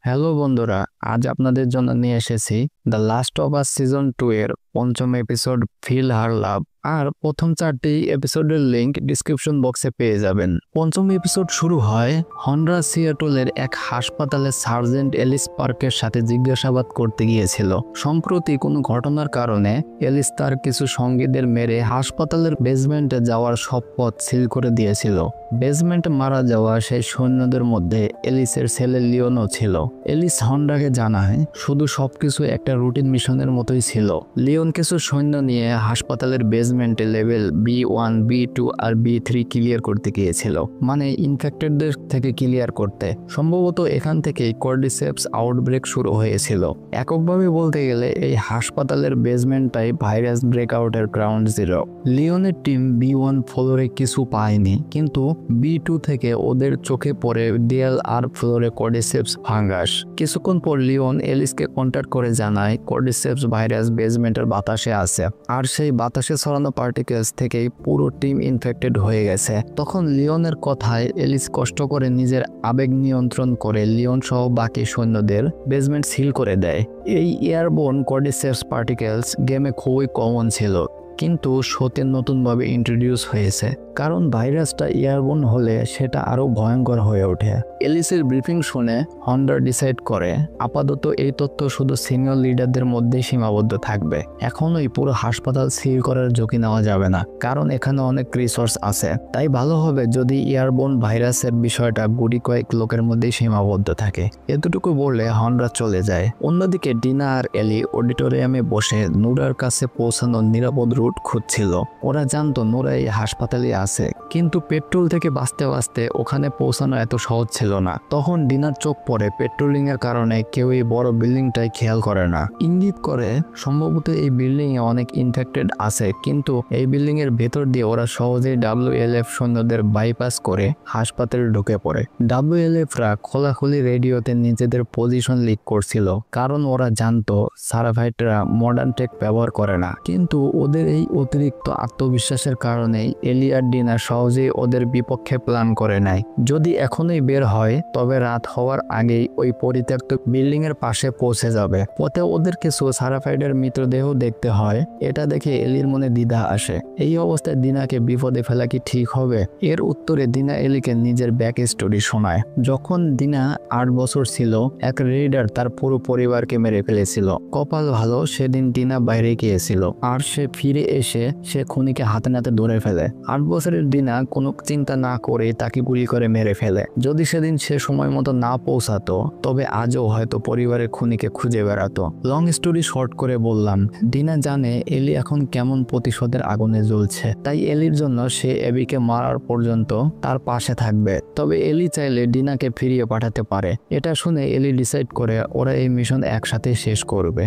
Hello বন্ধুরা, আজ আপনাদের জন্য নিয়ে এসেছি the last of us season 2 এর পঞ্চম এপিসোড ফিল হার লাভ। আর প্রথম 4টি এপিসোডের লিংক ডিসক্রিপশন বক্সে পেয়ে যাবেন। পঞ্চম এপিসোড শুরু হয় হন্ডুরাস সিয়াটলের এক হাসপাতালে সার্জেন্ট এলিস পার্কের সাথে জিজ্ঞাসাবাদ করতে গিয়েছিল। সম্প্রতি কোনো ঘটনার কারণে এলিস তার কিছু সঙ্গীদের মেরে হাসপাতালের বেসমেন্টে যাওয়ার সব পথ সিল করে দিয়েছিল। বেসমেন্টে মারা যাওয়া সেই সৈন্যদের মধ্যে এলিসের ছেলে লিওনও ছিল। এলিস হন্ডাকে জানায় শুধু সবকিছু একটা রুটিন মিশনের মতোই ছিল। লিওন কিছু সৈন্য নিয়ে হাসপাতালের বেসমেন্টে লেভেল B1, B2 আর B3 ক্লিয়ার করতে গিয়েছিল, মানে ইনফেক্টেডদের থেকে ক্লিয়ার করতে। সম্ভবত এখান থেকেই কর্ডিসেপস আউটব্রেক শুরু হয়েছিল। এককভাবে বলতে গেলে এই হাসপাতালের বেসমেন্টটাই ভাইরাস ব্রেকআউটের গ্রাউন্ড জিরো। লিওনের টিম B1 ফ্লোরে কিছু পায়নি, কিন্তু B2 থেকে ওদের চোখে পড়ে DLR ফ্লোরে কর্ডিসেপস ফাঙ্গাস। কিছুক্ষণ পর লিওন এলিসকে কন্ট্যাক্ট করে জানায় কর্ডিসেপস ভাইরাস বেসমেন্টের বাতাসে আছে, আর সেই বাতাসে ছড়ানো পার্টিকেলস থেকেই পুরো টিম ইনফেক্টেড হয়ে গেছে। তখন লিওনের কথায় এলিস কষ্ট করে নিজের আবেগ নিয়ন্ত্রণ করে লিওন সহ বাকি সৈন্যদের বেসমেন্ট সিল করে দেয়। এই এয়ারবোর্ন কর্ডিসেপস পার্টিকেলস গেমে খুবই কমন ছিল, কিন্তু শোতে নতুনভাবে ইন্ট্রোডিউস হয়েছে, কারণ ভাইরাসটা এয়ারবোর্ন হলে সেটা আরো ভয়ঙ্কর হয়ে ওঠে। এলিসের ব্রিফিং শুনে হন্ডা ডিসাইড করে আপাতত এই তথ্য শুধু সিনিয়র লিডারদের মধ্যেই সীমাবদ্ধ থাকবে। এখনোই পুরো হাসপাতাল সিল করার ঝুঁকি নেওয়া যাবে না, কারণ এখানে অনেক রিসোর্স আছে। তাই ভালো হবে যদি এয়ারবোর্ন ভাইরাসের বিষয়টা গুটি কয়েক লোকের মধ্যেই সীমাবদ্ধ থাকে। এতটুকু বললে হন্ডা চলে যায়। অন্যদিকে ডিনা আর এলি অডিটোরিয়ামে বসে নুরার কাছে পৌঁছানোর নিরাপদ রুট খুঁজছিল। ওরা জানতো নুরা এই হাসপাতালে আছে, কিন্তু পেট্রোল থেকে বাঁচতে বাঁচতে ওখানে পৌঁছানো এত সহজ ছিল না। তখন ডিনার চোখ পড়ে পেট্রোলিং এর কারণে কেউ এই বড় বিল্ডিংটাই খেয়াল করে না। ইঙ্গিত করে সম্ভবত এই বিল্ডিং এ অনেক ইনফেক্টেড আছে, কিন্তু এই বিল্ডিং এর ভেতর দিয়ে ওরা সহজেই WLF সৈন্যদের বাইপাস করে হাসপাতালে ঢুকে পড়ে। WLF-রা খোলাখুলি রেডিওতে নিজেদের পজিশন লিক করছিল, কারণ ওরা জানতো সারাভাইটরা মডার্ন টেক ব্যবহার করে না। কিন্তু ওদের এই অতিরিক্ত আত্মবিশ্বাসের কারণেই এলি আর ডিনা সহজেই ওদের বিপক্ষে প্ল্যান করে নেয়। যদি এখনই বের হয় তবে রাত হওয়ার আগেই ওই পরিত্যক্ত বিল্ডিং এর পাশে পৌঁছে যাবে। পথে ওদের কিছু সারাফাইডের মৃতদেহ দেখতে হয়। এটা দেখে এলির মনে দ্বিধা আসে। এই অবস্থায় ডিনাকে বিপদে ফেলা কি ঠিক হবে? এর উত্তরে ডিনা এলিকে নিজের ব্যাক স্টোরি শোনায়। যখন ডিনা 8 বছর ছিল, এক রেইডার তার পুরো পরিবারকে মেরে ফেলেছিল। কপাল ভালো সেদিন ডিনা বাইরে গিয়েছিল, আর সে ফিরে এসে সে খুনিকে হাতে নাতে ধরে ফেলে। 8 বছরের ডিনা কোনো চিন্তা না করে তাকে গুলি করে মেরে ফেলে। যদি সেদিন সে সময় মতো না পৌঁছাতো তবে আজও হয়তো পরিবারের খুনিকে খুঁজে বেড়াতো। লং স্টোরি শর্ট করে বললাম, ডিনা জানে এলি এখন কেমন প্রতিশোধের আগুনে জ্বলছে, তাই এলির জন্য সে এবিকে মারার পর্যন্ত তার পাশে থাকবে। তবে এলি চাইলে ডিনাকে ফিরিয়ে পাঠাতে পারে। এটা শুনে এলি ডিসাইড করে ওরা এই মিশন একসাথে শেষ করবে।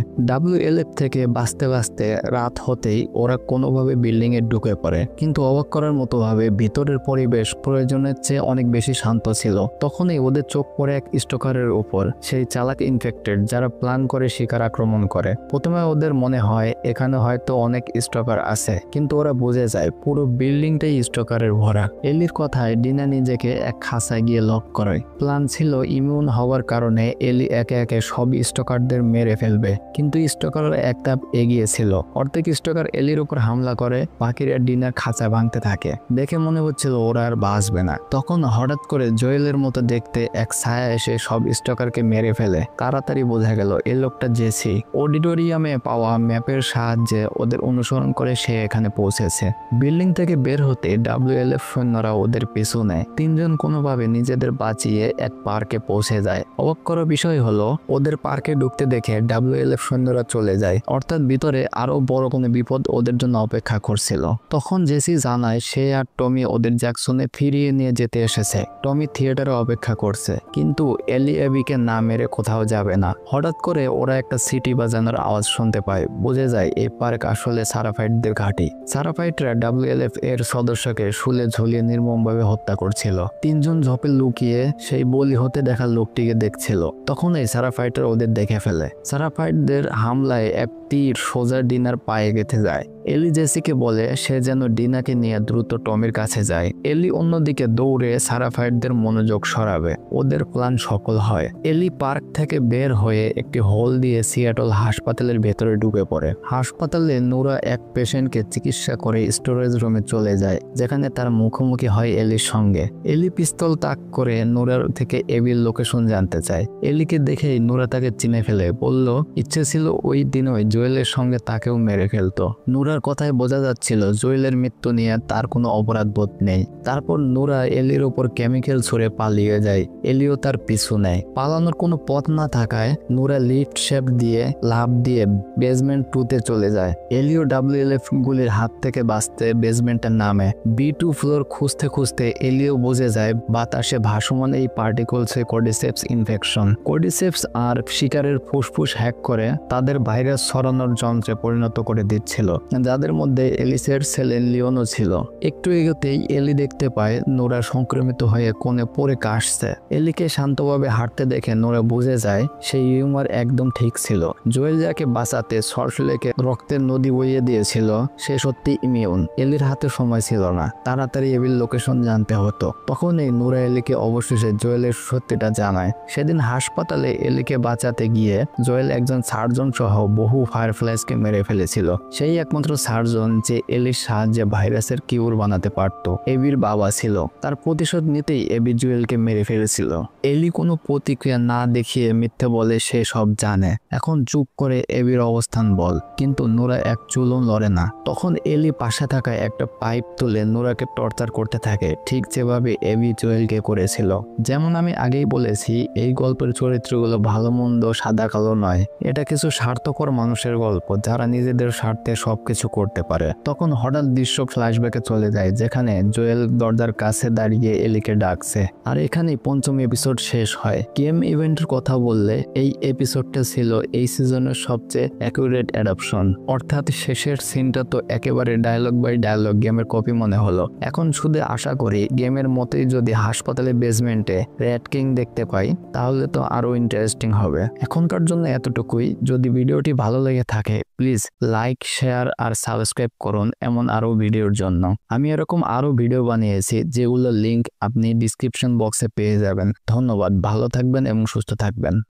WLF থেকে বাঁচতে বাঁচতে রাত হতেই ওরা কোনোভাবে বিল্ডিং এ ঢুকে পড়ে, কিন্তু অবাক করার মতো ভাবে ভিতরের পরিবেশ প্রয়োজনের চেয়ে অনেক বেশি শান্ত ছিল। তখনই ওদের চোখ পড়ে এক স্টকারের উপর, সেই চালাক ইনফেক্টেড যারা প্ল্যান করে শিকার আক্রমণ করে। প্রথমে ওদের মনে হয় এখানে হয়তো অনেক স্টকার আছে, কিন্তু ওরা বুঝে যায় পুরো বিল্ডিংটাই স্টকারের ভরা। এলির কথায় ডিনা নিজেকে এক খাঁচায় গিয়ে লক করে। প্ল্যান ছিল ইমিউন হওয়ার কারণে এলি একে একে সব স্টকারদের মেরে ফেলবে, কিন্তু স্টকার এক ধাপ এগিয়ে ছিল। অর্ধেক স্টকার এলির উপর হামলা করে, বাকিরা ডিনার খাঁচা ভাঙতে থাকে। দেখে মনে হচ্ছিল ওরা আর বাঁচবে না। তখন হঠাৎ করে জয়েলের মতো দেখতে এক ছায়া এসে সব স্টকারকে মেরে ফেলে। তাড়াতাড়ি বোঝা গেল এই লোকটা জেসি। অডিটোরিয়ামে পাওয়া ম্যাপের সাহায্যে ওদের অনুসরণ করে সে এখানে পৌঁছেছে। বিল্ডিং থেকে বের হতে WLF সৈন্যরা ওদের পিছু নেয়। 3 জন কোনোভাবে নিজেদের বাঁচিয়ে এক পার্কে পৌঁছে যায়। অবাক করার বিষয় হলো ওদের পার্কে ঢুকতে দেখে WLF সৈন্যরা চলে যায়, অর্থাৎ ভিতরে আরো বড় কোনো বিপদ ওদের জন্য অপেক্ষা করছিল। তখন জেসি জানায় সে আর টমি ওদের জ্যাকসনে ফিরিয়ে নিয়ে যেতে এসেছে। টমি থিয়েটারে অপেক্ষা করছে, কিন্তু এলি এবিকে না মেরে কোথাও যাবে না। হঠাৎ করে ওরা একটা সিটি বাজানোর আওয়াজ শুনতে পায়। বুঝে যায় এই পার্ক আসলে সারাফাইটদের ঘাঁটি। সারাফাইটরা WLF এর সদস্যকে শুলে ঝুলিয়ে নির্মমভাবে হত্যা করছিল। 3 জন ঝোপে লুকিয়ে সেই বলি হতে দেখা লোকটিকে দেখছিল। তখন এই সারাফাইটার ওদের দেখে ফেলে। সারাফাইটদের হামলায় এক তীর সোজা ডিনার পায়ে গেঁথে যায়। এলি জেসিকে বলে সে যেন ডিনাকে নিয়ে দ্রুত দ্রুত টমির কাছে যায়। এলি অন্যদিকে দৌড়ে সারাফাইটদের মনোযোগ সরাবে। ওদের প্ল্যান সফল হয়। এলি পার্ক থেকে বের হয়ে একটি হোল দিয়ে সিয়াটল হাসপাতালের ভেতরে ঢুকে পড়ে। হাসপাতালে নোরা এক পেশেন্টকে চিকিৎসা করে স্টোরেজ রুমে চলে যায়, যেখানে তার মুখোমুখি হয় এলির সঙ্গে। এলি পিস্তল তাক করে নোরার থেকে এবির লোকেশন জানতে চায়। এলিকে দেখেই নোরা তাকে চিনে ফেলে, বলল ইচ্ছে ছিল ওই দিনই জোয়েলের সঙ্গে তাকেও মেরে ফেলতো। নোরার কথায় বোঝা যাচ্ছিল জোয়েলের মৃত্যু নিয়ে তার কোনো অপরাধ বোধ নেই। তারপর নোরা এলির ওপর কেমিক্যাল ছুড়ে পালিয়ে যায়। এলিও তার পিছু নেয়। পালানোর কোনো পথ না থাকায় নোরা লিফট শেপ দিয়ে লাফ দিয়ে বেসমেন্ট 2-তে চলে যায়। এলিও WLF গুলির হাত থেকে বাঁচতে বেসমেন্টের নামে। B2 ফ্লোর খুঁজতে খুঁজতে এলিও বুঝে যায় বাতাসে ভাসমান এই পার্টিকলসে কর্ডিসেপস ইনফেকশন। কর্ডিসেপস আর শিকারের ফুসফুস হ্যাক করে তাদের ভাইরাস ছড়ানোর যন্ত্রে পরিণত করে দিচ্ছিল, যাদের মধ্যে এলিসের ছেলে লিওনও ছিল। একটু এগোতেই এলি দেখতে পায় নোরা সংক্রমিত হয়ে কোণে পড়ে কাশছে। এলিকে শান্তভাবে হাঁটতে দেখে নোরা বুঝে যায় সেই হিউমার একদম ঠিক ছিল। জোয়েল যাকে বাঁচাতে সল্টলেকে রক্তের নদী বইয়ে দিয়েছিল সে সত্যি ইমিউন। এলির হাতে সময় ছিল না, তাড়াতাড়ি এবির লোকেশন জানতে হতো। তখনই নোরা এলিকে অবশেষে জোয়েলের সত্যিটা জানায়। সেদিন হাসপাতালে এলিকে বাঁচাতে গিয়ে জোয়েল একজন সার্জন সহ বহু ফায়ারফ্লাইজকে মেরে ফেলেছিল। সেই একমাত্র সার্জন যে এলির সাহায্যে ভাইরাসের কিউর বানাতে পারত এবির বাবা ছিল। তার প্রতিশোধ নিতেই এবি জুয়েলকে মেরে ফেলেছিল। এলি কোনো প্রতিক্রিয়া না দেখিয়ে মিথ্যে বলে সে সব জানে। এখন চুপ করে এবির অবস্থান বল। কিন্তু নোরা এক চুলও লড়ে না। তখন এলি পাশে থাকা একটা পাইপ তুলে নোরাকে টর্চার করতে থাকে, ঠিক যেভাবে এবি জুয়েলকে করেছিল। যেমন আমি আগেই বলেছি, এই গল্পের চরিত্রগুলো ভালো মন্দ সাদা কালো নয়। এটা কিছু স্বার্থকর মানুষের গল্প যারা নিজেদের স্বার্থে সবকিছু করতে পারে। তখন হঠাৎ দৃশ্য ফ্ল্যাশব্যাকে চলে যায়, যেখানে জোয়েল দরজার কাছে দাঁড়িয়ে এলিকে ডাকছে। আর এখানেই পঞ্চম এপিসোড শেষ হয়। গেম ইভেন্টের কথা বললে এই এপিসোডটা ছিল এই সিজনের সবচেয়ে অ্যাকুরেট অ্যাডাপশন। অর্থাৎ শেষের সিনটা তো একেবারে ডায়লগ বাই ডায়লগ গেমের কপি মনে হলো। এখন শুধু আশা করি গেমের মতোই যদি হাসপাতালে বেসমেন্টে রেড কিং দেখতে পাই তাহলে তো আরো ইন্টারেস্টিং হবে। এখনকার জন্য এতটুকুই। যদি ভিডিওটি ভালো লেগে থাকে প্লিজ লাইক, শেয়ার আর সাবস্ক্রাইব করুন এমন আরো ভিডিওর জন্য। আমি এরকম আরো ভিডিও বানিয়েছি যেগুলোর লিংক আপনি ডিসক্রিপশন বক্সে পেয়ে যাবেন। ধন্যবাদ, ভালো থাকবেন এবং সুস্থ থাকবেন।